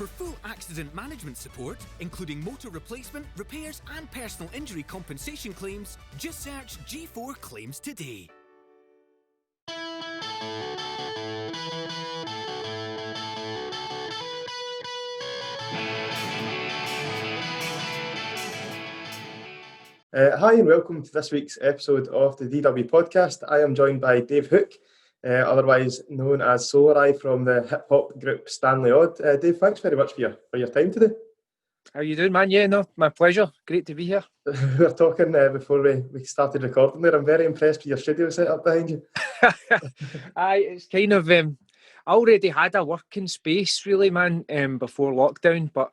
For full accident management support, including motor replacement, repairs and personal injury compensation claims, just search G4 Claims today. Hi and welcome to this week's episode of the DW podcast. I am joined by Dave Hook, otherwise known as Solareye from the hip-hop group Stanley Odd. Dave, thanks very much for your time today. How you doing, man? Yeah, no, my pleasure. Great to be here. We were talking before we started recording there. I'm very impressed with your studio setup behind you. It's kind of... I already had a working space, really, man, before lockdown, but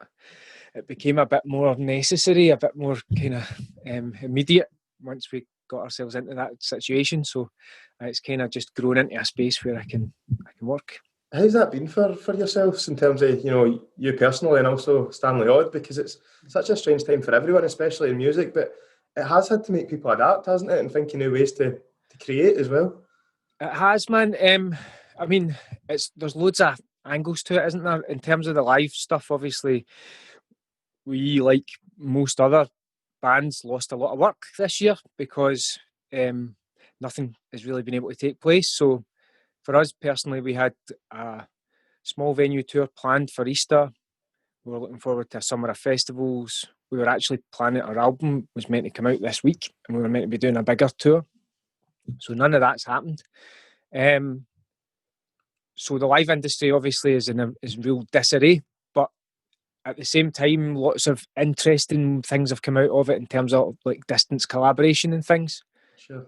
it became a bit more necessary, a bit more kind of immediate once we got ourselves into that situation. So it's kind of just grown into a space where I can work. How's that been for yourselves in terms of, you personally and also Stanley Odd? Because it's such a strange time for everyone, especially in music, but it has had to make people adapt, hasn't it? And think of new ways to create as well. It has, man. I mean, there's loads of angles to it, isn't there? In terms of the live stuff, obviously, we, like most other bands, lost a lot of work this year because nothing has really been able to take place. So for us personally, we had a small venue tour planned for Easter. We were looking forward to a summer of festivals. We were actually planning, our album was meant to come out this week and we were meant to be doing a bigger tour. So none of that's happened. So the live industry obviously is in real disarray, but at the same time, lots of interesting things have come out of it in terms of like distance collaboration and things. Sure.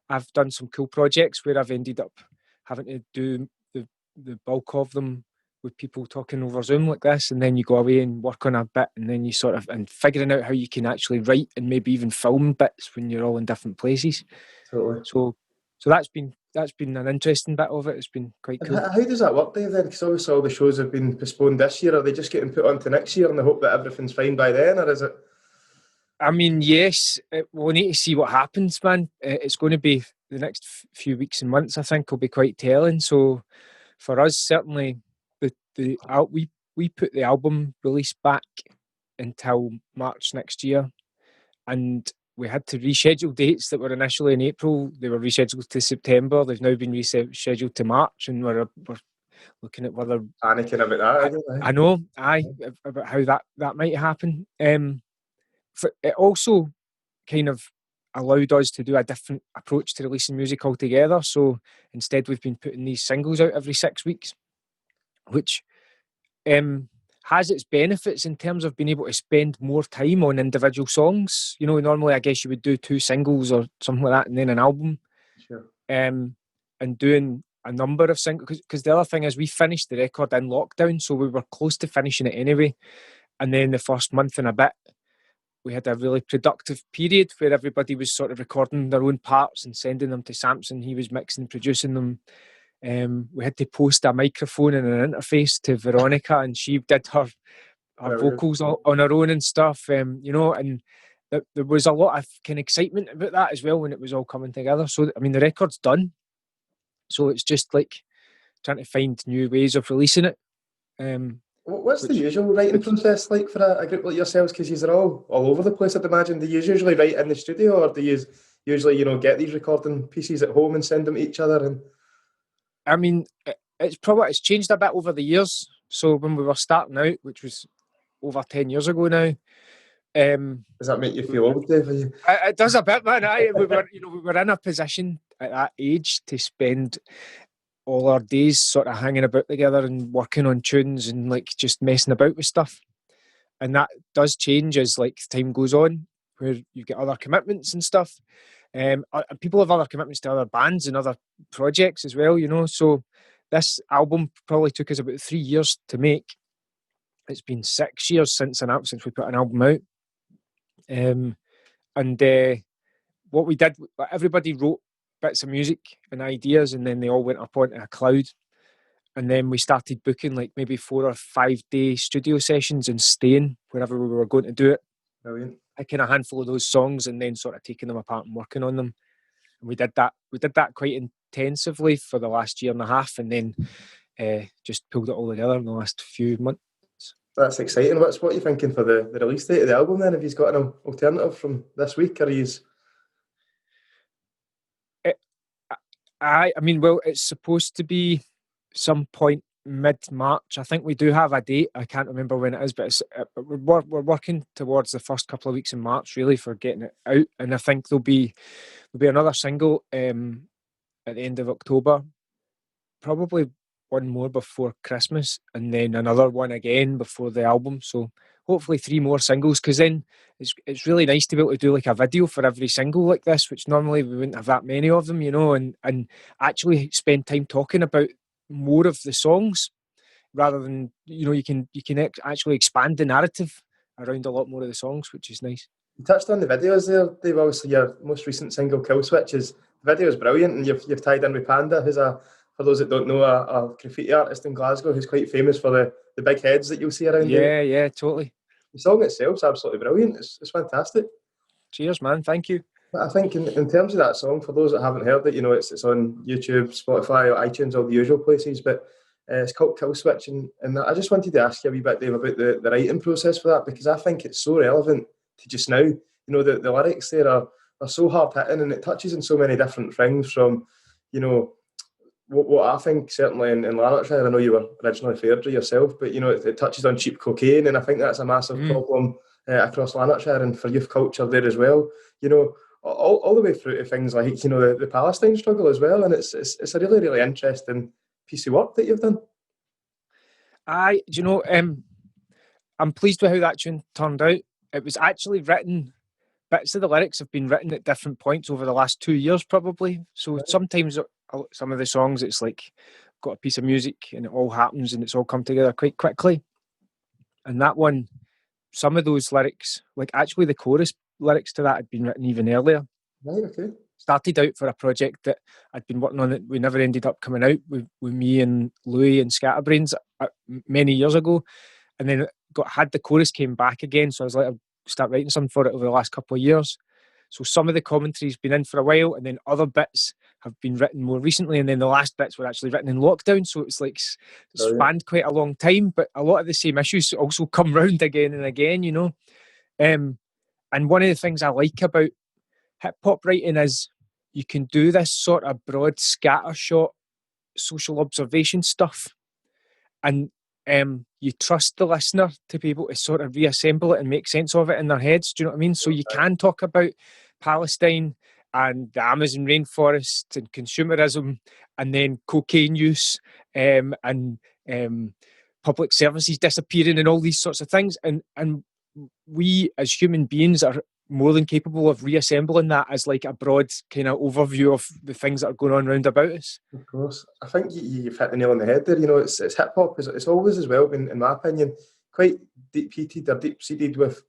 I've done some cool projects where I've ended up having to do the bulk of them with people talking over Zoom like this, and then you go away and work on a bit, and then you sort of and figuring out how you can actually write and maybe even film bits when you're all in different places. Totally. So that's been an interesting bit of it. It's been quite cool. How does that work, Dave, then? Because obviously all the shows have been postponed this year. Are they just getting put onto next year in the hope that everything's fine by then, or is it? I mean, yes, we'll need to see what happens, man. It's going to be the next few weeks and months, I think, will be quite telling. So for us, certainly, we put the album release back until March next year, and we had to reschedule dates that were initially in April. They were rescheduled to September. They've now been rescheduled to March, and we're looking at whether... Panicking about that, I know, about how that might happen. It also kind of allowed us to do a different approach to releasing music altogether. So instead, we've been putting these singles out every 6 weeks, which has its benefits in terms of being able to spend more time on individual songs. Normally, I guess you would do 2 singles or something like that and then an album. Sure. And doing a number of singles. Because the other thing is we finished the record in lockdown, so we were close to finishing it anyway. And then the first month and a bit, we had a really productive period where everybody was sort of recording their own parts and sending them to Samson. He was mixing and producing them. We had to post a microphone and an interface to Veronica, and she did her vocals on her own and stuff. And there was a lot of kind of excitement about that as well when it was all coming together. So, I mean, the record's done. So it's just like trying to find new ways of releasing it. What's the usual writing process like for a group like yourselves? Because you're all over the place, I'd imagine. Do you usually write in the studio, or do you usually, get these recording pieces at home and send them to each other? And I mean, it's changed a bit over the years. So when we were starting out, which was over 10 years ago now, does that make you feel old, Dave? It does a bit, man. We were in a position at that age to spend all our days sort of hanging about together and working on tunes and like just messing about with stuff. And that does change as like time goes on, where you get other commitments and stuff. And people have other commitments to other bands and other projects as well, So this album probably took us about 3 years to make. It's been 6 years since we put an album out. What we did, everybody wrote bits of music and ideas, and then they all went up onto a cloud. And then we started booking like maybe 4 or 5 day studio sessions and staying wherever we were going to do it. Brilliant. Picking a handful of those songs and then sort of taking them apart and working on them. And we did that quite intensively for the last year and a half, and then just pulled it all together in the last few months. That's exciting. What are you thinking for the release date of the album then? Have you got an alternative from this week, or he's? I mean, well, it's supposed to be some point mid-March. I think we do have a date. I can't remember when it is, but we're working towards the first couple of weeks in March, really, for getting it out. And I think there'll be another single at the end of October, probably one more before Christmas, and then another one again before the album. So hopefully 3 more singles, because then it's really nice to be able to do like a video for every single like this, which normally we wouldn't have that many of them, and actually spend time talking about more of the songs, rather than you can actually expand the narrative around a lot more of the songs, which is nice. You touched on the videos there, Dave. Obviously, your most recent single, Killswitch, the video is brilliant, and you've tied in with Panda, who's for those that don't know, a graffiti artist in Glasgow who's quite famous for the big heads that you'll see around. Yeah, totally. The song itself's absolutely brilliant. It's fantastic. Cheers, man. Thank you. But I think in terms of that song, for those that haven't heard it, it's on YouTube, Spotify, iTunes, all the usual places. But it's called Killswitch, and I just wanted to ask you a wee bit, Dave, about the writing process for that, because I think it's so relevant to just now. The lyrics there are so hard hitting, and it touches on so many different things from, what I think certainly in Lanarkshire. I know you were originally Fairdrie yourself, but it touches on cheap cocaine, and I think that's a massive problem across Lanarkshire and for youth culture there as well. All the way through to things like the Palestine struggle as well, and it's a really, really interesting piece of work that you've done. I'm pleased with how that tune turned out. It was actually written. Bits of the lyrics have been written at different points over the last 2 years, probably. So sometimes some of the songs, it's like got a piece of music and it all happens and it's all come together quite quickly. And that one, some of those lyrics, like actually the chorus lyrics to that had been written even earlier. Right, okay. Started out for a project that I'd been working on that we never ended up coming out with me and Louis and Scatterbrains many years ago. And then had the chorus came back again. So I was like, I'll start writing something for it over the last couple of years. So some of the commentary's been in for a while, and then other bits have been written more recently, and then the last bits were actually written in lockdown. So it's like spanned quite a long time, but a lot of the same issues also come round again and again, And one of the things I like about hip-hop writing is you can do this sort of broad scattershot social observation stuff, and you trust the listener to be able to sort of reassemble it and make sense of it in their heads. Do you know what I mean? So you can talk about Palestine and the Amazon rainforest and consumerism, and then cocaine use and public services disappearing and all these sorts of things. And we as human beings are more than capable of reassembling that as like a broad kind of overview of the things that are going on round about us. Of course. I think you've hit the nail on the head there. It's hip-hop. It's always as well been, in my opinion, quite deep-heated or deep-seated with,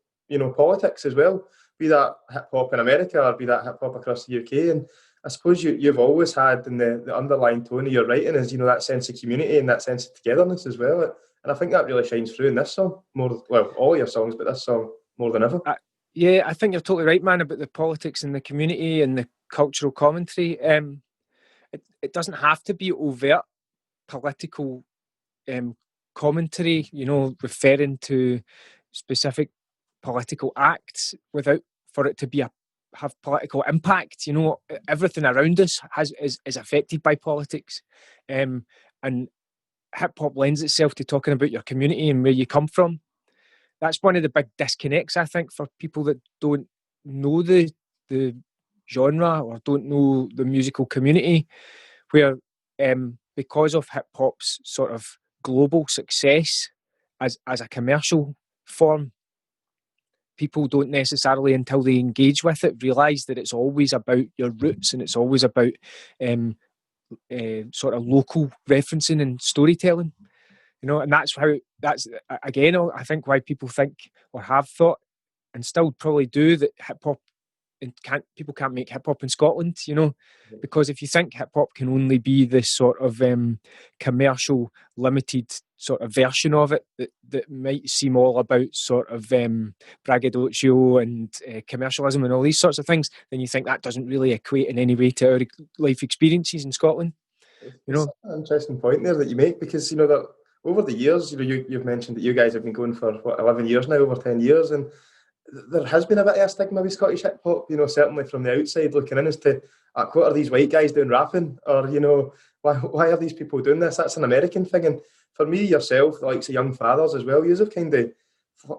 politics as well, be that hip-hop in America or be that hip-hop across the UK. And I suppose you've always had in the underlying tone of your writing is, that sense of community and that sense of togetherness as well. And I think that really shines through in this song, all your songs, but this song more than ever. Yeah, I think you're totally right, man, about the politics and the community and the cultural commentary. It doesn't have to be overt political commentary, referring to specific political acts for it to have political impact. Everything around us is affected by politics, and hip hop lends itself to talking about your community and where you come from. That's one of the big disconnects, I think, for people that don't know the genre or don't know the musical community, where because of hip hop's sort of global success as a commercial form, people don't necessarily, until they engage with it, realise that it's always about your roots and it's always about sort of local referencing and storytelling. And that's again, I think why people think or have thought and still probably do that hip hop people can't make hip hop in Scotland, because if you think hip hop can only be this sort of commercial, limited sort of version of it that might seem all about sort of braggadocio and commercialism and all these sorts of things, then you think that doesn't really equate in any way to our life experiences in Scotland. It's an interesting point there that you make, because that over the years, you've mentioned that you guys have been going for, 11 years now, over 10 years, and there has been a bit of a stigma with Scottish hip hop, certainly from the outside looking in, as to what are these white guys doing rapping, or why are these people doing this? That's an American thing. And for me, yourself, the likes of Young Fathers as well, you've kind of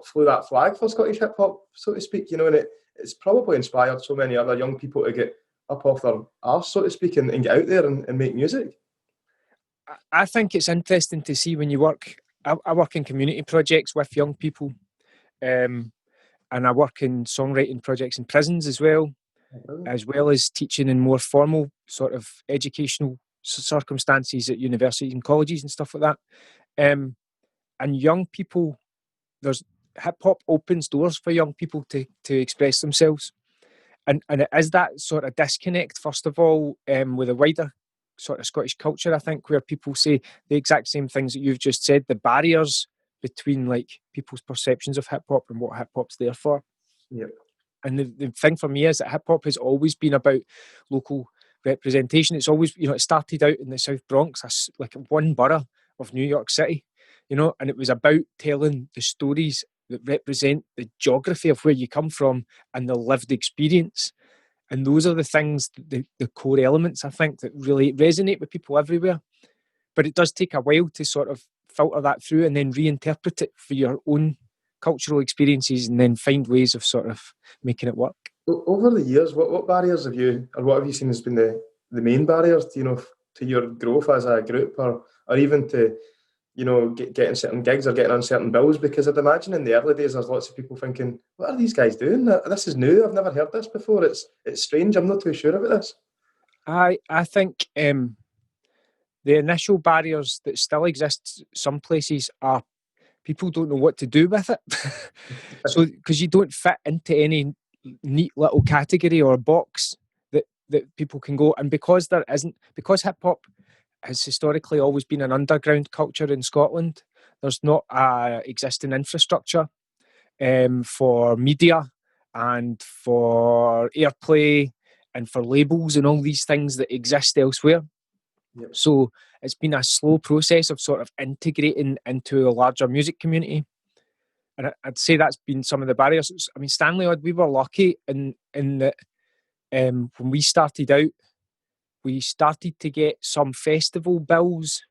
flew that flag for Scottish hip hop, so to speak, and it's probably inspired so many other young people to get up off their arse, so to speak, and get out there and make music. I think it's interesting to see when you work. I work in community projects with young people, and I work in songwriting projects in prisons as well as teaching in more formal sort of educational circumstances at universities and colleges and stuff like that. And young people, there's hip hop opens doors for young people to express themselves, and it is that sort of disconnect first of all with a wider sort of Scottish culture, I think, where people say the exact same things that you've just said, the barriers between like people's perceptions of hip hop and what hip hop's there for. Yep. And the thing for me is that hip hop has always been about local representation. It's always, it started out in the South Bronx, like one borough of New York City, and it was about telling the stories that represent the geography of where you come from and the lived experience. And those are the things, the core elements, I think, that really resonate with people everywhere. But it does take a while to sort of filter that through and then reinterpret it for your own cultural experiences and then find ways of sort of making it work. Over the years, what barriers have you, or what have you seen has been the main barriers to, to your growth as a group, or even to, getting certain gigs or getting on certain bills? Because I'd imagine in the early days, there's lots of people thinking, what are these guys doing? This is new. I've never heard this before. It's strange. I'm not too sure about this. I think the initial barriers that still exist some places are people don't know what to do with it. So, because you don't fit into any neat little category or box that people can go, and because hip hop has historically always been an underground culture in Scotland, there's not a existing infrastructure for media and for airplay and for labels and all these things that exist elsewhere. Yep. So it's been a slow process of sort of integrating into a larger music community. And I'd say that's been some of the barriers. I mean, Stanley Odd, we were lucky in that when we started out, we started to get some festival bills.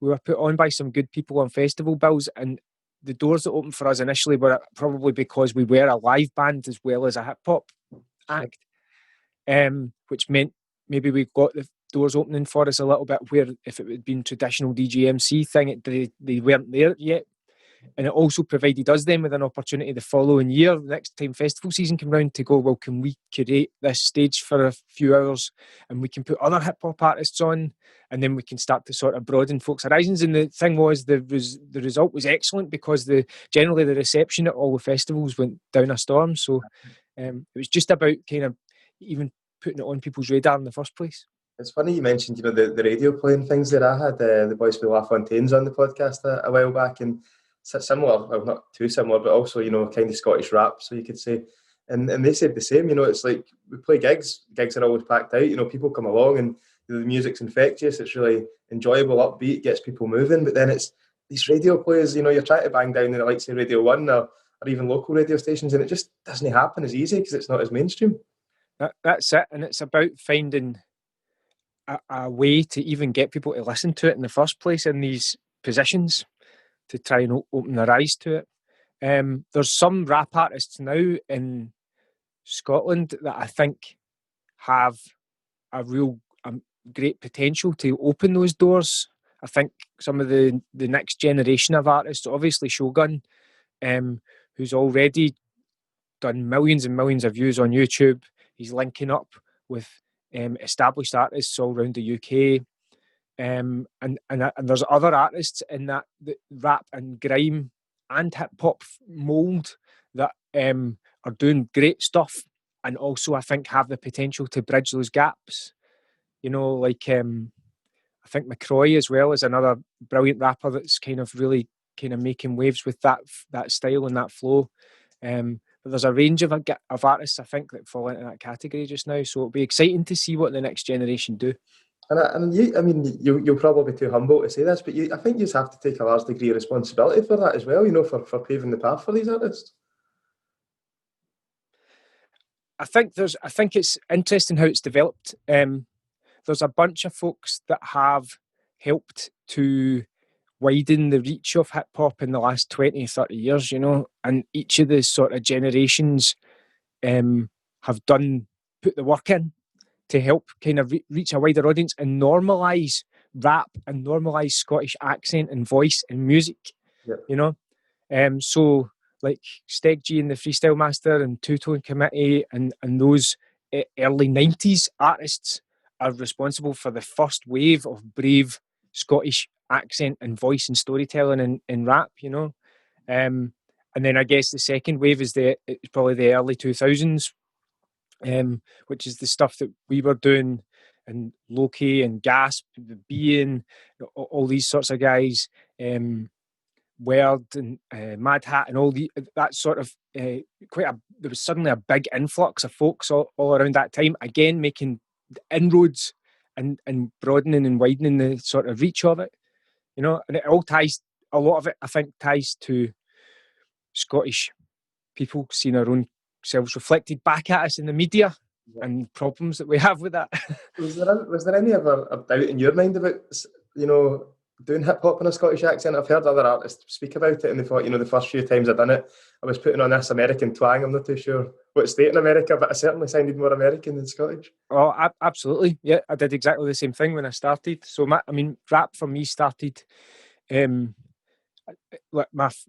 We were put on by some good people on festival bills, and the doors that opened for us initially were probably because we were a live band as well as a hip hop act, which meant maybe we got the doors opening for us a little bit, where if it had been traditional DJMC thing, they weren't there yet. And it also provided us then with an opportunity the following year, the next time festival season came round, to go, well, can we curate this stage for a few hours and we can put other hip hop artists on, and then we can start to sort of broaden folks' horizons. And the thing was, the result was excellent, because generally the reception at all the festivals went down a storm. So it was just about kind of even putting it on people's radar in the first place. It's funny you mentioned, the radio playing things there. I had the boys with La Fontaine's on the podcast a while back, and similar, well, not too similar, but also, kind of Scottish rap, so you could say. And they said the same, it's like we play gigs are always packed out, people come along and the music's infectious, it's really enjoyable, upbeat, gets people moving, but then it's these radio plays, you're trying to bang down the likes of Radio 1 or even local radio stations, and it just doesn't happen as easy because it's not as mainstream. That's it, and it's about finding a way to even get people to listen to it in the first place in these positions, to try and open their eyes to it. There's some rap artists now in Scotland that I think have a real great potential to open those doors. I think some of the next generation of artists, obviously Shogun, who's already done millions and millions of views on YouTube. He's linking up with established artists all around the UK. And there's other artists in that rap and grime and hip hop mould that are doing great stuff, and also I think have the potential to bridge those gaps. Like I think McCroy as well is another brilliant rapper that's kind of really kind of making waves with that style and that flow. But there's a range of artists I think that fall into that category just now. So it'll be exciting to see what the next generation do. I mean, you'll probably be too humble to say this, but I think you just have to take a large degree of responsibility for that as well, you know, for paving the path for these artists. I think it's interesting how it's developed. There's a bunch of folks that have helped to widen the reach of hip hop in the last 20, 30 years, you know, and each of the sort of generations have put the work in to help kind of reach a wider audience and normalise rap and normalise Scottish accent and voice and music, you know. So like Steg G and the Freestyle Master and Two Tone Committee and those early 90s artists are responsible for the first wave of brave Scottish accent and voice and storytelling in rap, you know. And then I guess the second wave is it's probably the early 2000s, which is the stuff that we were doing, and Loki and Gasp, the Being, all these sorts of guys, Word and Mad Hat and all that sort of there was suddenly a big influx of folks all around that time, again making inroads and broadening and widening the sort of reach of it, you know. And it all ties, a lot of it I think ties to Scottish people seeing our own selves reflected back at us in the media and problems that we have with that. Was there any ever a doubt in your mind about, you know, doing hip hop in a Scottish accent? I've heard other artists speak about it, and they thought, you know, the first few times I'd done it, I was putting on this American twang. I'm not too sure what state in America, but I certainly sounded more American than Scottish. Oh, absolutely. Yeah, I did exactly the same thing when I started. So, rap for me started. The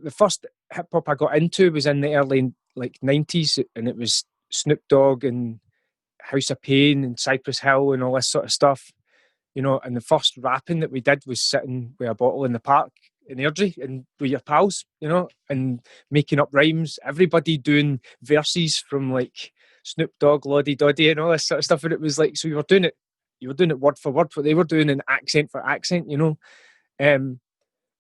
first hip hop I got into was in the early 90s, and it was Snoop Dogg and House of Pain and Cypress Hill and all this sort of stuff, you know. And the first rapping that we did was sitting with a bottle in the park in Airdrie and with your pals, you know, and making up rhymes. Everybody doing verses from like Snoop Dogg, Loddy Doddy, and all this sort of stuff. And it was like, so you were doing it word for word, what they were doing, and accent for accent, you know. And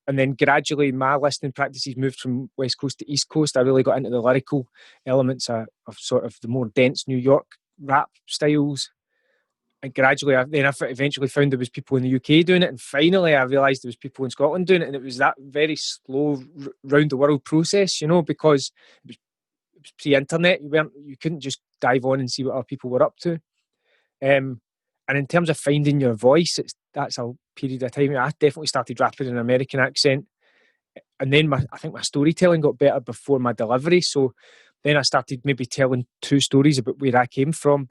then gradually my listening practices moved from West Coast to East Coast. I really got into the lyrical elements of sort of the more dense New York rap styles. And gradually, I eventually found there was people in the UK doing it. And finally, I realised there was people in Scotland doing it. And it was that very slow round-the-world process, you know, because it was pre-internet. You couldn't just dive on and see what other people were up to. And in terms of finding your voice, that's a period of time. I definitely started rapping in an American accent, and then I think my storytelling got better before my delivery. So then I started maybe telling true stories about where I came from,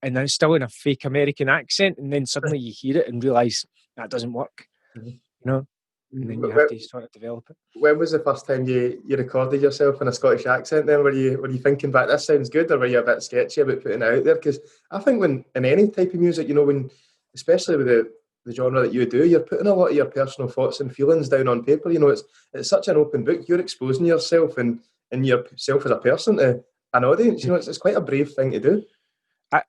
and then still in a fake American accent. And then suddenly you hear it and realise that doesn't work, you know. And then you have to sort of develop it. When was the first time you recorded yourself in a Scottish accent then? Were you thinking back, this sounds good, or were you a bit sketchy about putting it out there? Because I think when in any type of music, you know, when especially with the genre that you do, you're putting a lot of your personal thoughts and feelings down on paper. You know, it's such an open book. You're exposing yourself and yourself as a person to an audience. You know, it's quite a brave thing to do.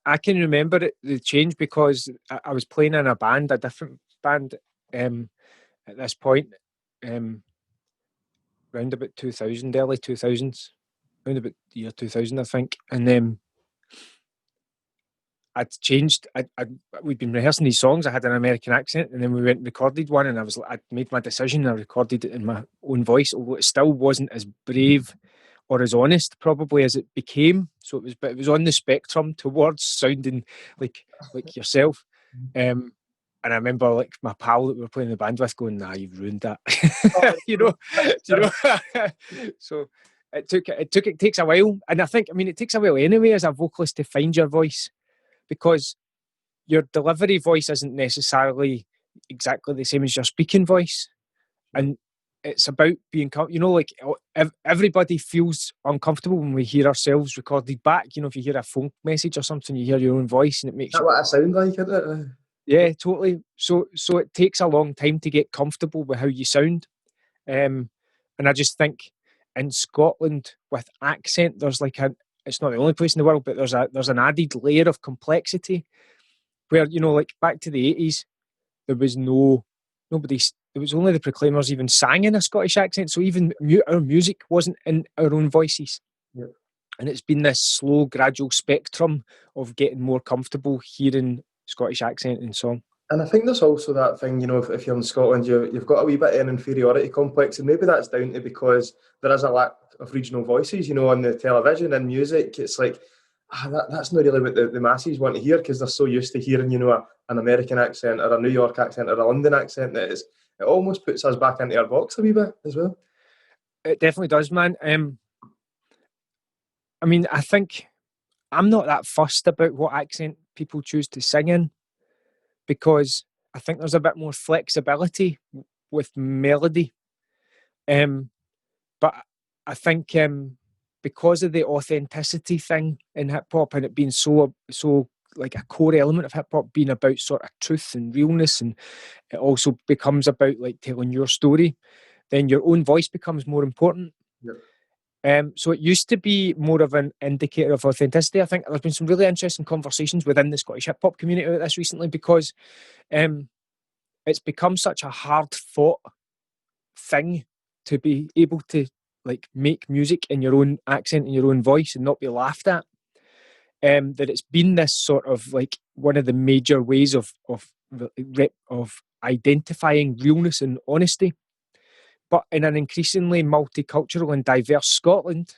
I can remember the change because I was playing in a different band, at this point, round about 2000, early 2000s, round about the year 2000, I think. And I'd changed. We'd been rehearsing these songs. I had an American accent, and then we went and recorded one. And I'd made my decision. I recorded it in my own voice, although it still wasn't as brave or as honest, probably, as it became. So it was on the spectrum towards sounding like yourself. And I remember like my pal that we were playing the band with going, "Nah, you've ruined that," you know. So it takes a while, and I think it takes a while anyway as a vocalist to find your voice, because your delivery voice isn't necessarily exactly the same as your speaking voice, and it's about being, you know, like everybody feels uncomfortable when we hear ourselves recorded back. You know, if you hear a phone message or something, you hear your own voice, and it makes. Is that what I sound like, isn't it? Yeah, totally. So it takes a long time to get comfortable with how you sound. And I just think in Scotland with accent, there's it's not the only place in the world, but there's an added layer of complexity where, you know, like back to the 80s, there was it was only the Proclaimers even sang in a Scottish accent. So even our music wasn't in our own voices. Yep. And it's been this slow, gradual spectrum of getting more comfortable hearing Scottish accent in song. And I think there's also that thing, if you're in Scotland, you've got a wee bit of an inferiority complex, and maybe that's down to because there is a lack of regional voices, on the television and music. It's like, that's not really what the masses want to hear because they're so used to hearing, an American accent or a New York accent or a London accent that it almost puts us back into our box a wee bit as well. It definitely does, man. I mean, I think I'm not that fussed about what accent people choose to sing in because I think there's a bit more flexibility with melody. But I think because of the authenticity thing in hip hop and it being so like a core element of hip hop being about sort of truth and realness, and it also becomes about like telling your story, then your own voice becomes more important. Yep. So it used to be more of an indicator of authenticity. I think there's been some really interesting conversations within the Scottish hip hop community about this recently because it's become such a hard fought thing to be able to like make music in your own accent and your own voice and not be laughed at. That it's been this sort of like one of the major ways of identifying realness and honesty. But in an increasingly multicultural and diverse Scotland,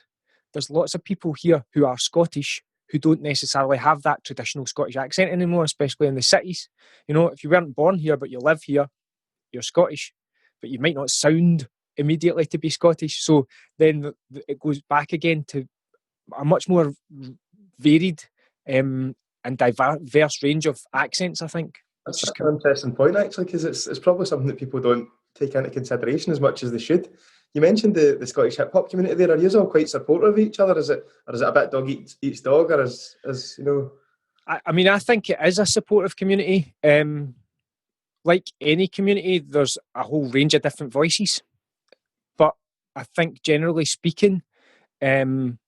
there's lots of people here who are Scottish who don't necessarily have that traditional Scottish accent anymore, especially in the cities. If you weren't born here but you live here, you're Scottish, but you might not sound immediately to be Scottish. So then it goes back again to a much more varied and diverse range of accents, I think. That's an interesting point, actually, because it's probably something that people don't take into consideration as much as they should. You mentioned the Scottish hip hop community there. Are you all quite supportive of each other? Is it a bit dog eats dog, or as I mean, I think it is a supportive community. Like any community, there's a whole range of different voices. But I think, generally speaking, the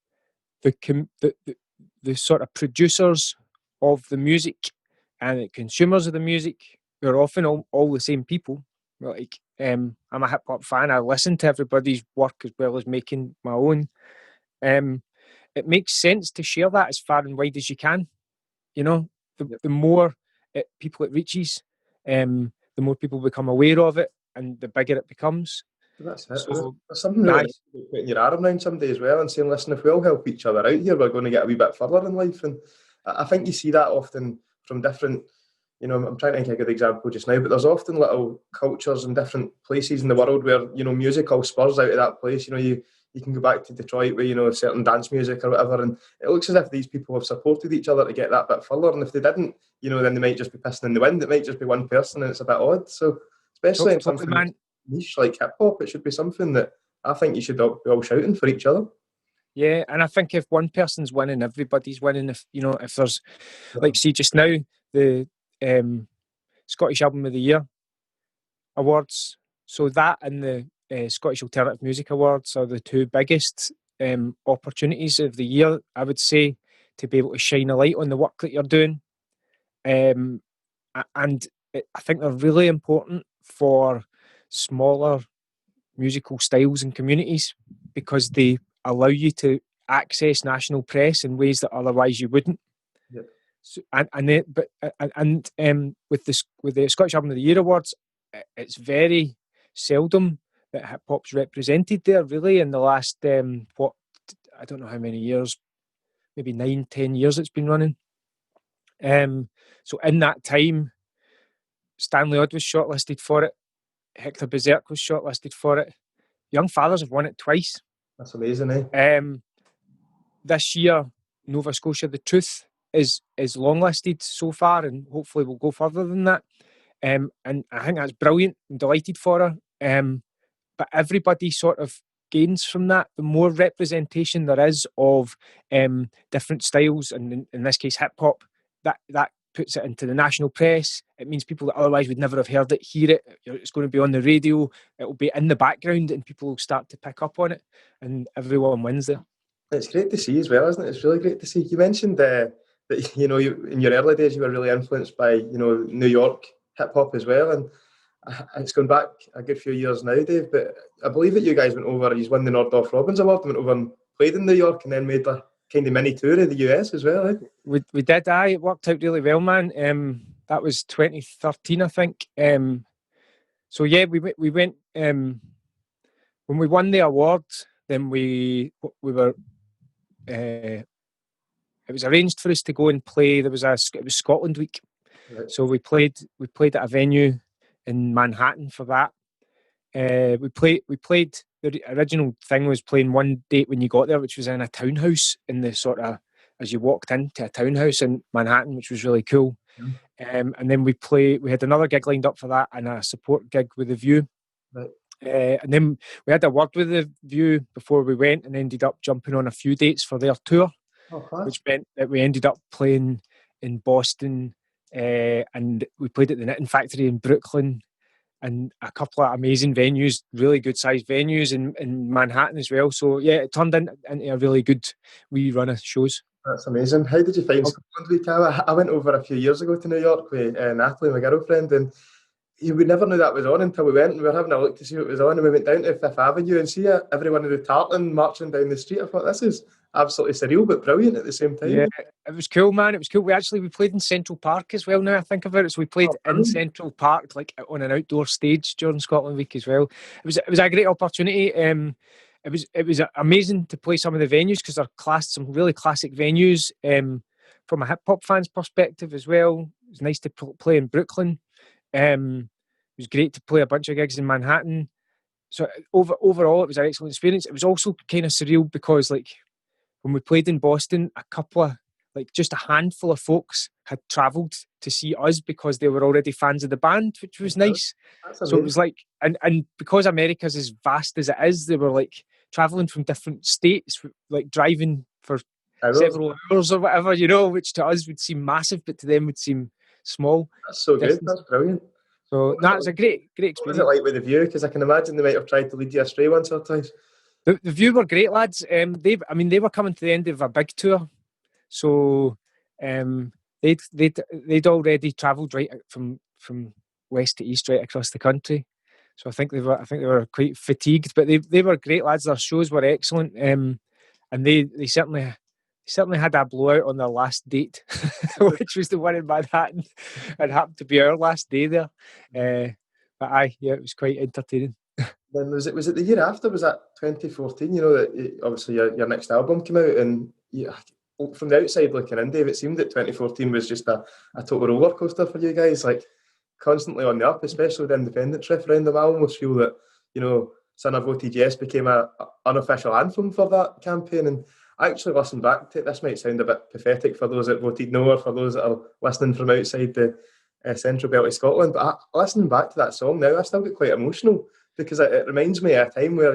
sort of producers of the music and the consumers of the music are often all the same people. Like, I'm a hip hop fan. I listen to everybody's work as well as making my own. It makes sense to share that as far and wide as you can. The more people it reaches, the more people become aware of it, and the bigger it becomes. That's it. So, there's something really nice about putting your arm around somebody as well and saying, listen, if we all help each other out here, we're going to get a wee bit further in life. And I think you see that often from different, I'm trying to think of a good example just now, but there's often little cultures in different places in the world where, music all spurs out of that place. You can go back to Detroit where, certain dance music or whatever, and it looks as if these people have supported each other to get that bit further. And if they didn't, then they might just be pissing in the wind. It might just be one person and it's a bit odd. So especially in something niche like hip hop, it should be something that I think you should be all shouting for each other. Yeah, and I think if one person's winning, everybody's winning. If there's, like, see, just now, the Scottish Album of the Year awards, so that and the Scottish Alternative Music Awards are the two biggest opportunities of the year, I would say, to be able to shine a light on the work that you're doing. And I think they're really important for smaller musical styles and communities because they allow you to access national press in ways that otherwise you wouldn't. Yep. So, with the Scottish Album of the Year Awards, it's very seldom that hip hop's represented there. Really, in the last I don't know how many years, maybe 9-10 years it's been running. So in that time, Stanley Odd was shortlisted for it. Hector Berserk was shortlisted for it. Young Fathers have won it twice. That's amazing, eh? This year, Nova Scotia The Truth is longlisted so far, and hopefully we'll go further than that. And I think that's brilliant. I'm delighted for her. But everybody sort of gains from that. The more representation there is of different styles, and in this case hip hop, that puts it into the national press. It means people that otherwise would never have heard it hear it. It's going to be on the radio. It will be in the background, and people will start to pick up on it, and everyone wins there. It's great to see as well, isn't it? It's really great to see. You mentioned that in your early days you were really influenced by New York hip hop as well, and it's gone back a good few years now, Dave. But I believe that you guys went over. You won the Nordorf Robbins Award, went over and played in New York, and then made a kind of mini tour of the US as well. Eh? We did. It worked out really well, man. That was 2013, I think. So yeah, we went when we won the award. Then we were. It was arranged for us to go and play. It was Scotland Week, Right. so we played at a venue in Manhattan for that. We played. The original thing was playing one date when you got there, which was in a townhouse in the sort of as you walked into a townhouse in Manhattan, which was really cool. And then we had another gig lined up for that and a support gig with The View. Right. And then we had a word with The View before we went and ended up jumping on a few dates for their tour, which meant that we ended up playing in Boston and we played at the Knitting Factory in Brooklyn and a couple of amazing venues, really good sized venues in Manhattan as well. So yeah, it turned into a really good wee run of shows. That's amazing. How did you find Scotland Week? I went over a few years ago to New York with Natalie, my girlfriend, and we never knew that was on until we went and we were having a look to see what was on, and we went down to Fifth Avenue and see everyone in the tartan marching down the street. I thought, this is absolutely surreal but brilliant at the same time. Yeah, it was cool, man. It was cool. We played in Central Park as well. Now I think about it, so we played in Central Park, like on an outdoor stage during Scotland Week as well. It was a great opportunity. It was amazing to play some of the venues because they're some really classic venues. From a hip hop fan's perspective as well, it was nice to play in Brooklyn. It was great to play a bunch of gigs in Manhattan. So overall, it was an excellent experience. It was also kind of surreal because, like, when we played in Boston, just a handful of folks had travelled to see us because they were already fans of the band, which was nice. So it was like, and because America's as vast as it is, they were like travelling from different states, like driving for several hours or whatever, which to us would seem massive, but to them would seem small. That's so good. That's brilliant. So that's a great experience. What was it like with The View? Because I can imagine they might have tried to lead you astray once or twice. The View were great lads. They were coming to the end of a big tour, so they'd already travelled right from west to east, right across the country. So I think they were quite fatigued, but they were great lads. Their shows were excellent, and they certainly had a blowout on their last date, which was the one in Manhattan. It happened to be our last day there, but it was quite entertaining. Then was it the year after? Was that 2014? That obviously your next album came out, and from the outside looking in, Dave, it seemed that 2014 was just a total roller coaster for you guys, like constantly on the up, especially the independence referendum. I almost feel that Son of OTGS became a unofficial anthem for that campaign. And I actually listened back to it. This might sound a bit pathetic for those that voted no, or for those that are listening from outside the central belt of Scotland. But listening back to that song now, I still get quite emotional because it reminds me of a time where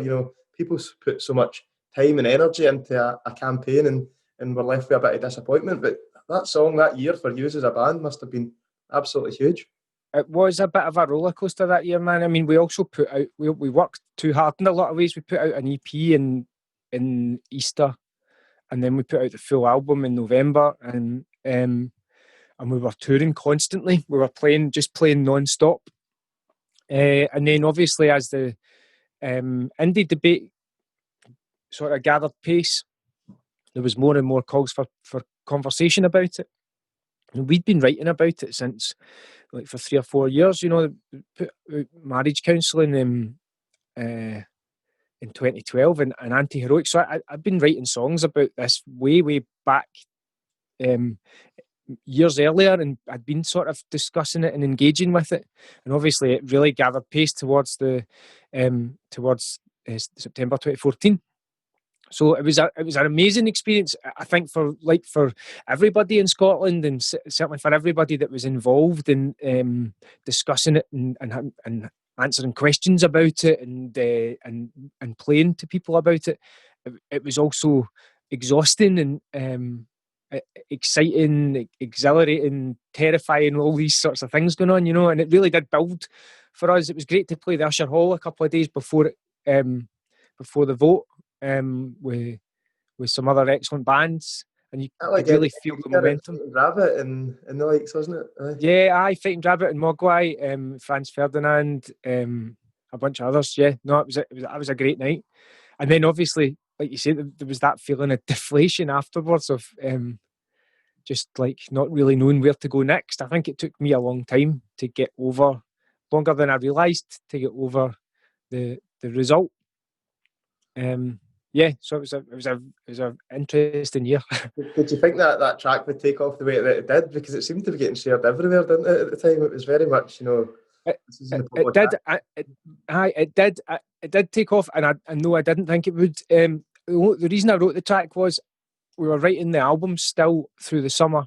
people put so much time and energy into a campaign and were left with a bit of disappointment. But that song that year for you as a band must have been absolutely huge. It was a bit of a roller coaster that year, man. I mean, we also put out, we worked too hard in a lot of ways. We put out an EP in Easter, and then we put out the full album in November, and we were touring constantly. We were playing non-stop. And then obviously as the indie debate sort of gathered pace, there was more and more calls for conversation about it. And we'd been writing about it since, like, for 3 or 4 years. Put out marriage counselling in 2012 and anti-heroic. So I've been writing songs about this way back years earlier, and I'd been sort of discussing it and engaging with it. And obviously it really gathered pace towards September 2014. So it was an amazing experience, I think, for everybody in Scotland, and certainly for everybody that was involved in discussing it and answering questions about it and playing to people about it. It was also exhausting and exciting, exhilarating, terrifying, all these sorts of things going on, and it really did build for us. It was great to play the Usher Hall a couple of days before the vote. With some other excellent bands, and you could really feel the momentum. Rabbit and the likes, wasn't it? Aye. Yeah, Fighting Rabbit and Mogwai, Franz Ferdinand, a bunch of others. Yeah, no, it was a great night. And then obviously, like you said, there was that feeling of deflation afterwards of just like not really knowing where to go next. I think it took me a long time to get over, longer than I realised, to get over the result. Yeah, so it was an interesting year. Did you think that track would take off the way that it did? Because it seemed to be getting shared everywhere, didn't it? At the time, it was very much, this is in the It did. It did take off, and I know I didn't think it would. The reason I wrote the track was we were writing the album still through the summer,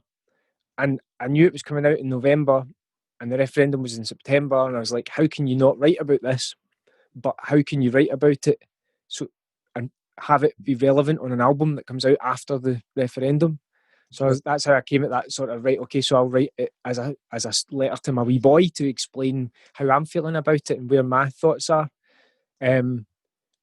and I knew it was coming out in November, and the referendum was in September, and I was like, how can you not write about this? But how can you write about it and have it be relevant on an album that comes out after the referendum? So that's how I came at that sort of, right, okay, so I'll write it as a letter to my wee boy to explain how I'm feeling about it and where my thoughts are. And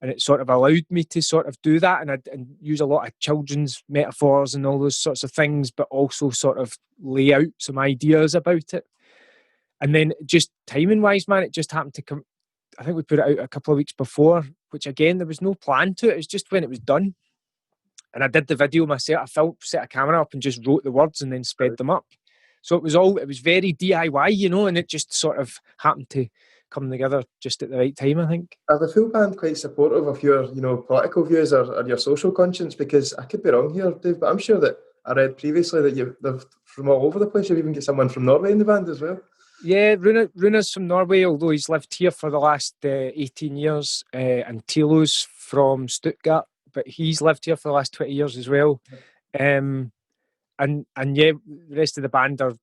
it sort of allowed me to sort of do that and use a lot of children's metaphors and all those sorts of things, but also sort of lay out some ideas about it. And then just timing-wise, man, it just happened to come. I think we put it out a couple of weeks before, which again, there was no plan to it. It was just when it was done. And I did the video myself. I set a camera up and just wrote the words and then sped them up. So it was very DIY, and it just sort of happened to come together just at the right time, I think. Are the full band quite supportive of your, political views or your social conscience? Because I could be wrong here, Dave, but I'm sure that I read previously that they're from all over the place. You've even got someone from Norway in the band as well. Yeah, Runa's from Norway, although he's lived here for the last 18 years, and Tilo's from Stuttgart, but he's lived here for the last 20 years as well. And yeah, the rest of the band are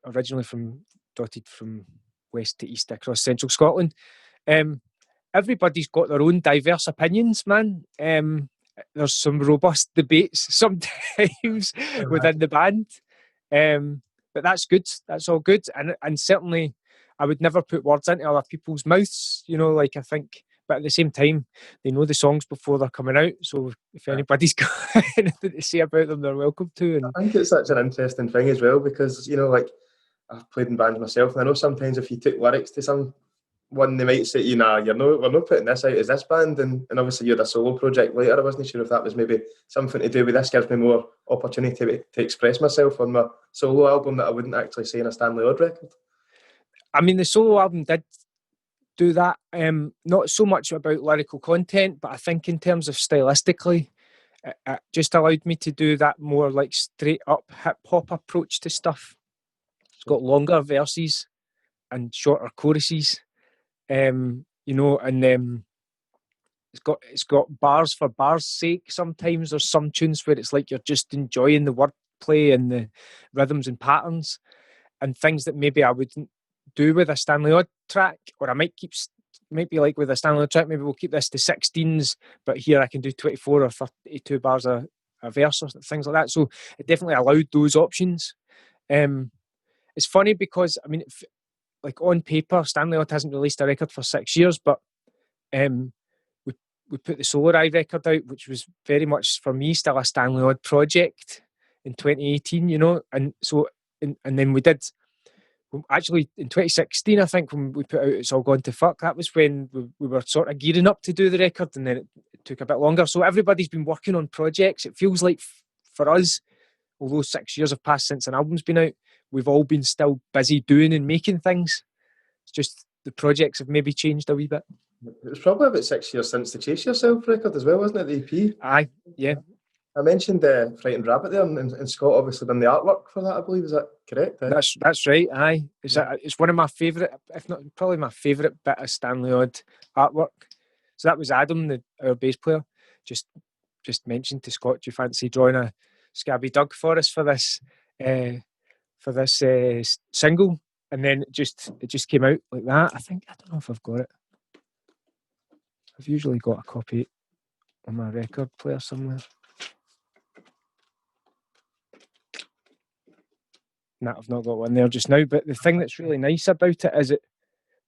originally dotted from west to east across central Scotland. Everybody's got their own diverse opinions, man. There's some robust debates sometimes within the band. But that's good. That's all good. And certainly I would never put words into other people's mouths, I think. But at the same time, they know the songs before they're coming out. So if anybody's got anything to say about them, they're welcome to. And I think it's such an interesting thing as well because, I've played in bands myself and I know sometimes if you took lyrics to someone, they might say, we're not putting this out as this band. And obviously you had a solo project later. I wasn't sure if that was maybe something to do with this gives me more opportunity to express myself on my solo album that I wouldn't actually say in a Stanley Odd record. I mean, the solo album did do that. Not so much about lyrical content, but I think in terms of stylistically, it just allowed me to do that more like straight up hip hop approach to stuff. It's got longer verses and shorter choruses, and it's got bars for bars' sake. Sometimes there's some tunes where it's like you're just enjoying the wordplay and the rhythms and patterns and things that maybe I wouldn't do with a Stanley Odd track, or I might be like with a Stanley Odd track, maybe we'll keep this to 16s, but here I can do 24 or 32 bars a verse or things like that. So it definitely allowed those options. It's funny because, I mean, like on paper, Stanley Odd hasn't released a record for 6 years, but we put the Solareye record out, which was very much, for me, still a Stanley Odd project in 2018, and so, and then we did, actually in 2016, I think, when we put out It's All Gone to Fuck, that was when we were sort of gearing up to do the record, and then it took a bit longer. So everybody's been working on projects. It feels like for us, although 6 years have passed since an album's been out, we've all been still busy doing and making things. It's just the projects have maybe changed a wee bit. It was probably about 6 years since the Chase Yirself record as well, wasn't it, the EP? Aye, yeah. I mentioned Frightened Rabbit there, and Scott obviously done the artwork for that, I believe. Is that correct? That's right, aye. It's one of my favourite, if not probably my favourite bit of Stanley Odd artwork. So that was Adam, our bass player, just mentioned to Scott, do you fancy drawing a Scabby Doug for us for this single? And then it just came out like that. I don't know if I've got it. I've usually got a copy on my record player somewhere. No, I've not got one there just now. But the thing that's really nice about it is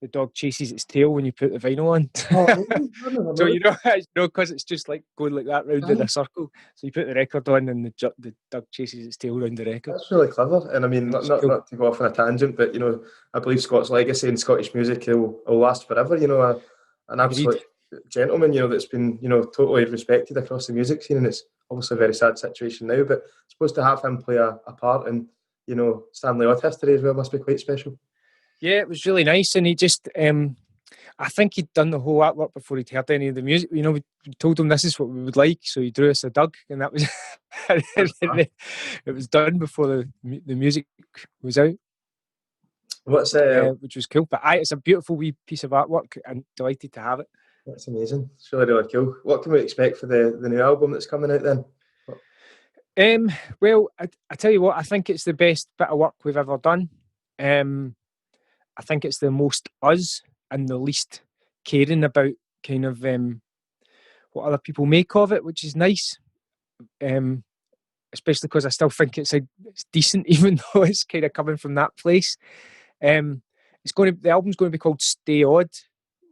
the dog chases its tail when you put the vinyl on. Oh, so because it's just like going like that round in a circle. So you put the record on and the dog chases its tail round the record. That's really clever. And I mean, not to go off on a tangent, but I believe Scott's legacy in Scottish music will last forever. An absolute gentleman, that's been totally respected across the music scene, and it's obviously a very sad situation now, but supposed to have him play a part in, you know, Stanley Odd history as well must be quite special. Yeah, it was really nice, and he just, I think he'd done the whole artwork before he'd heard any of the music. You know, we told him this is what we would like, so he drew us a Doug, and that was it was done before the music was out. What's which was cool. But it's a beautiful wee piece of artwork, and delighted to have it. That's amazing. It's really, really cool. What can we expect for the new album that's coming out then? Well, I tell you what, I think it's the best bit of work we've ever done. I think it's the most us and the least caring about kind of what other people make of it, which is nice. Especially because I still think it's decent, even though it's kind of coming from that place. The album's going to be called Stay Odd,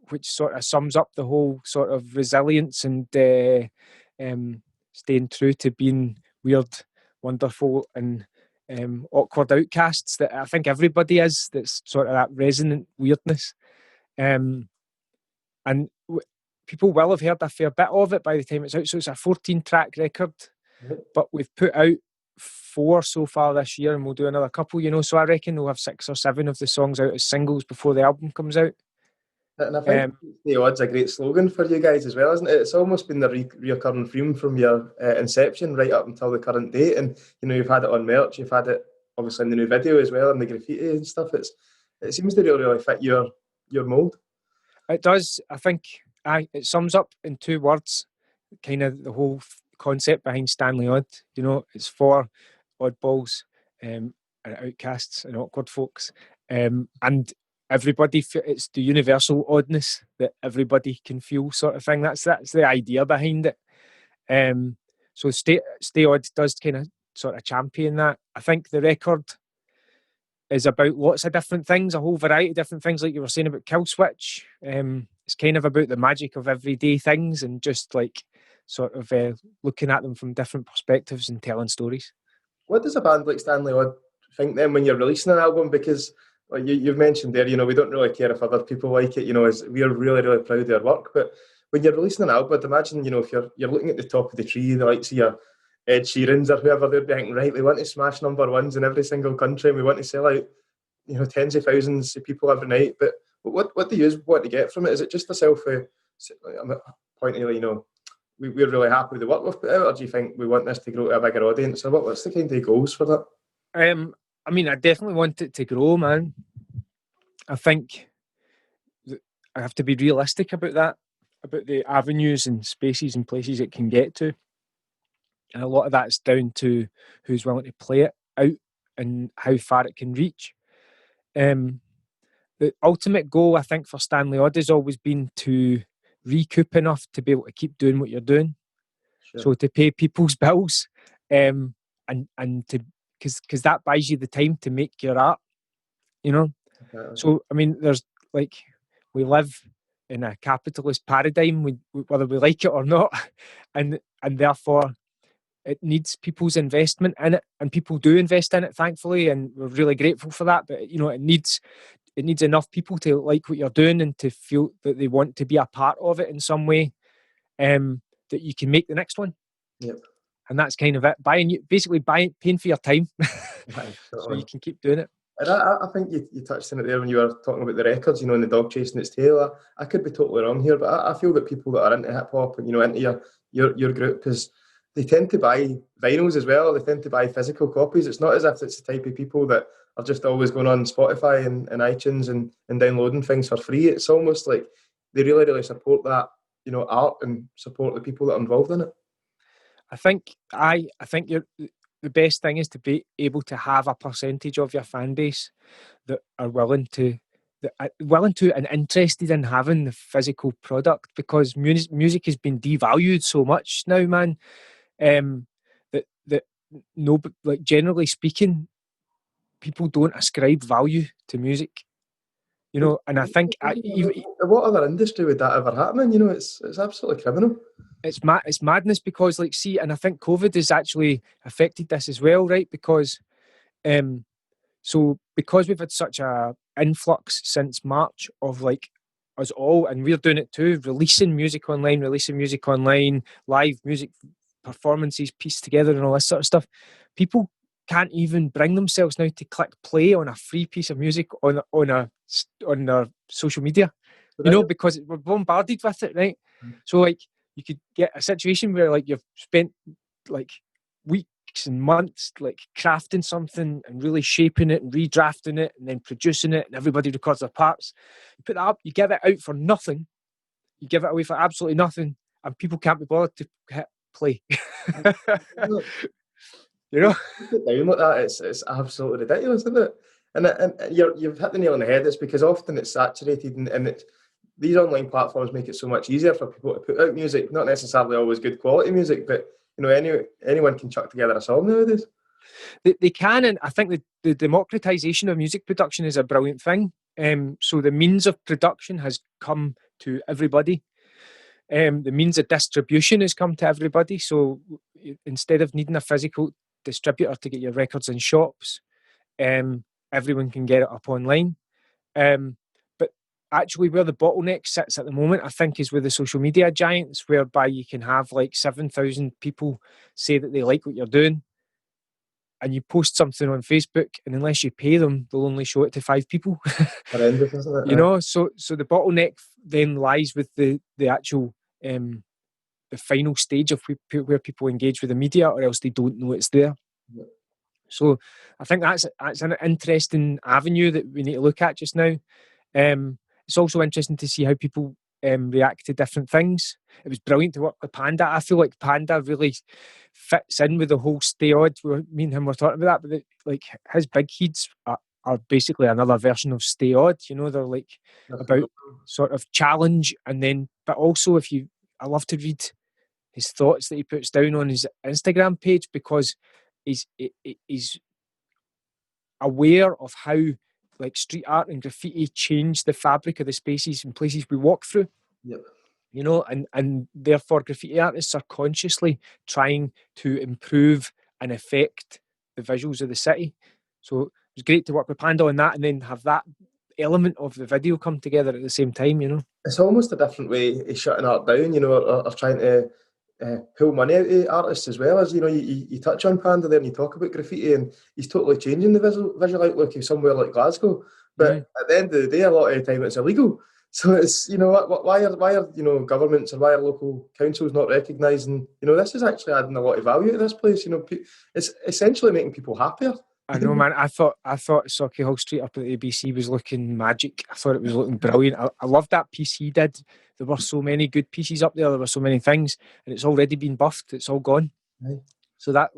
which sort of sums up the whole sort of resilience and staying true to being weird, wonderful, and awkward outcasts that I think everybody is. That's sort of that resonant weirdness, and people will have heard a fair bit of it by the time it's out. So it's a 14-track record, but we've put out 4 so far this year, and we'll do another couple. You know, so I reckon we'll have 6 or 7 of the songs out as singles before the album comes out. And I think the Odd's a great slogan for you guys as well, isn't it? It's almost been the reoccurring theme from your inception right up until the current date. And, you know, you've had it on merch, you've had it obviously in the new video as well, and the graffiti and stuff. It seems to really fit your mould. It does. I think it sums up in 2 words kind of the whole concept behind Stanley Odd. You know, it's for oddballs and outcasts and awkward folks. And everybody, it's the universal oddness that everybody can feel, sort of thing. That's the idea behind it. So Stay Odd does kind of sort of champion that. I think the record is about lots of different things, a whole variety of different things, like you were saying about Killswitch. It's kind of about the magic of everyday things and just like sort of looking at them from different perspectives and telling stories. What does a band like Stanley Odd think then when you're releasing an album? Because you've mentioned there, you know, we don't really care if other people like it, you know, we're really, really proud of our work. But when you're releasing an album, I'd imagine, you know, if you're looking at the top of the tree, the likes of your Ed Sheerans or whoever, they'd be thinking, right, we want to smash number ones in every single country, and we want to sell out, you know, tens of thousands of people every night. But what do you want to get from it? Is it just a point of, you know, we're really happy with the work we've put out, or do you think we want this to grow to a bigger audience? Or what's the kind of goals for that? I mean, I definitely want it to grow, man. I think I have to be realistic about that, about the avenues and spaces and places it can get to. And a lot of that's down to who's willing to play it out and how far it can reach. The ultimate goal, I think, for Stanley Odd has always been to recoup enough to be able to keep doing what you're doing. Sure. So to pay people's bills, and to because that buys you the time to make your art, you know. Okay. So I mean, there's like, we live in a capitalist paradigm, whether we like it or not, and therefore it needs people's investment in it, and people do invest in it, thankfully, and we're really grateful for that. But you know, it needs enough people to like what you're doing and to feel that they want to be a part of it in some way, that you can make the next one. Yep. And that's kind of it. Paying for your time, so you can keep doing it. And I think you touched on it there when you were talking about the records, you know, and the dog chasing its tail. I could be totally wrong here, but I feel that people that are into hip hop and, you know, into your group, because they tend to buy vinyls as well. They tend to buy physical copies. It's not as if it's the type of people that are just always going on Spotify and iTunes and downloading things for free. It's almost like they really, really support that, you know, art, and support the people that are involved in it. I think the best thing is to be able to have a percentage of your fan base that are willing to and interested in having the physical product, because music has been devalued so much now, man. That no, like, generally speaking, people don't ascribe value to music, you know. And I think what other industry would that ever happen in? You know, it's absolutely criminal. It's madness, because, like, see, and I think COVID has actually affected this as well, right? Because because we've had such a influx since March of, like, us all, and we're doing it too, releasing music online, live music performances pieced together and all this sort of stuff. People can't even bring themselves now to click play on a free piece of music on their social media, you know, because we're bombarded with it, right? So like you could get a situation where like you've spent like weeks and months like crafting something and really shaping it and redrafting it and then producing it, and everybody records their parts. You put that up, you give it out for nothing, you give it away for absolutely nothing, and people can't be bothered to hit play. You know, down like that, it's absolutely ridiculous, isn't it? And you've hit the nail on the head. It's because often it's saturated, and it's, these online platforms make it so much easier for people to put out music, not necessarily always good quality music, but you know, anyone can chuck together a song nowadays. They can, and I think the democratisation of music production is a brilliant thing. So the means of production has come to everybody. The means of distribution has come to everybody. So instead of needing a physical distributor to get your records in shops, everyone can get it up online. But actually where the bottleneck sits at the moment, I think, is with the social media giants, whereby you can have like 7,000 people say that they like what you're doing, and you post something on Facebook, and unless you pay them, they'll only show it to 5 people. Horrendous, isn't it? You know, so the bottleneck then lies with the actual the final stage of where people engage with the media, or else they don't know it's there. Yeah. So I think that's an interesting avenue that we need to look at just now. It's also interesting to see how people react to different things. It was brilliant to work with Panda. I feel like Panda really fits in with the whole Stay Odd. Me and him were talking about that, but like his big heads are basically another version of Stay Odd. You know, they're like about sort of challenge, and then, but also I love to read his thoughts that he puts down on his Instagram page, because he's aware of how like street art and graffiti change the fabric of the spaces and places we walk through. Yep. You know, and therefore graffiti artists are consciously trying to improve and affect the visuals of the city. So it was great to work with Panda on that, and then have that element of the video come together at the same time, you know. It's almost a different way of shutting art down, you know, or trying to pull money out of artists as well. As you know, you touch on Panda there and you talk about graffiti, and he's totally changing the visual outlook of somewhere like Glasgow. But at the end of the day, a lot of the time it's illegal. So it's, you know, why are you know, governments, or why are local councils not recognising, you know, this is actually adding a lot of value to this place. You know, it's essentially making people happier. I know, man. I thought Sauchiehall Street up at the ABC was looking magic. I thought it was looking brilliant. I loved that piece he did. There were so many good pieces up there. There were so many things, and it's already been buffed. It's all gone. Right. So that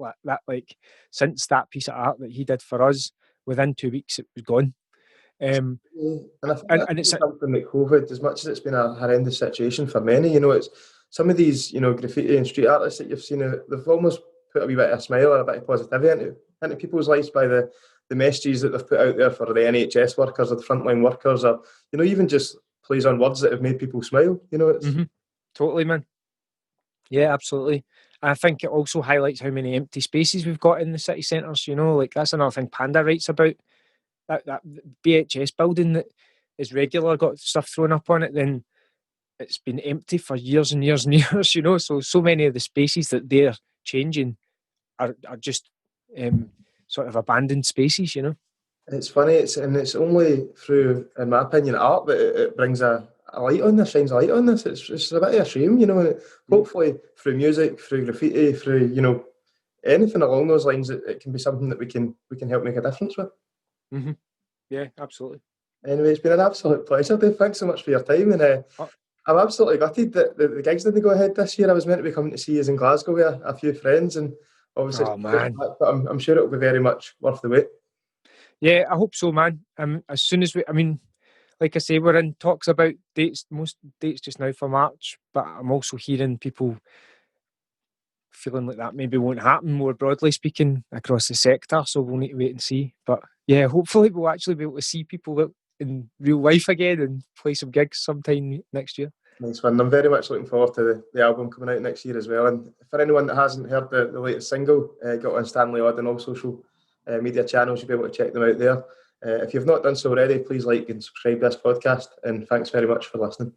like, since that piece of art that he did for us, within 2 weeks it was gone. And I think and it's something like COVID, as much as it's been a horrendous situation for many, you know, it's some of these, you know, graffiti and street artists that you've seen, they've almost put a wee bit of a smile or a bit of positivity into people's lives by the messages that they've put out there for the NHS workers or the frontline workers, or, you know, even just plays on words that have made people smile, you know. It's Totally, man. Yeah, absolutely. And I think it also highlights how many empty spaces we've got in the city centres, you know, like that's another thing Panda writes about. That BHS building that is regular got stuff thrown up on it, then it's been empty for years and years and years, you know. So many of the spaces that they're changing are just sort of abandoned spaces, you know. It's funny, it's only through, in my opinion, art that it brings a light on this, shines a light on this. It's a bit of a shame, you know. And hopefully through music, through graffiti, through, you know, anything along those lines, it can be something that we can help make a difference with. Yeah, absolutely. Anyway, it's been an absolute pleasure, Dave. Thanks so much for your time, and I'm absolutely gutted that the gigs didn't go ahead this year. I was meant to be coming to see you in Glasgow with a few friends, and obviously, man. But I'm sure it'll be very much worth the wait. Yeah, I hope so, man. As soon as like I say, we're in talks about dates, most dates just now for March, but I'm also hearing people feeling like that maybe won't happen, more broadly speaking, across the sector, so we'll need to wait and see. But yeah, hopefully we'll actually be able to see people in real life again and play some gigs sometime next year. Nice one. I'm very much looking forward to the album coming out next year as well. And for anyone that hasn't heard the latest single, got on Stanley Odd on all social media channels, you'll be able to check them out there. If you've not done so already, please like and subscribe to this podcast, and thanks very much for listening.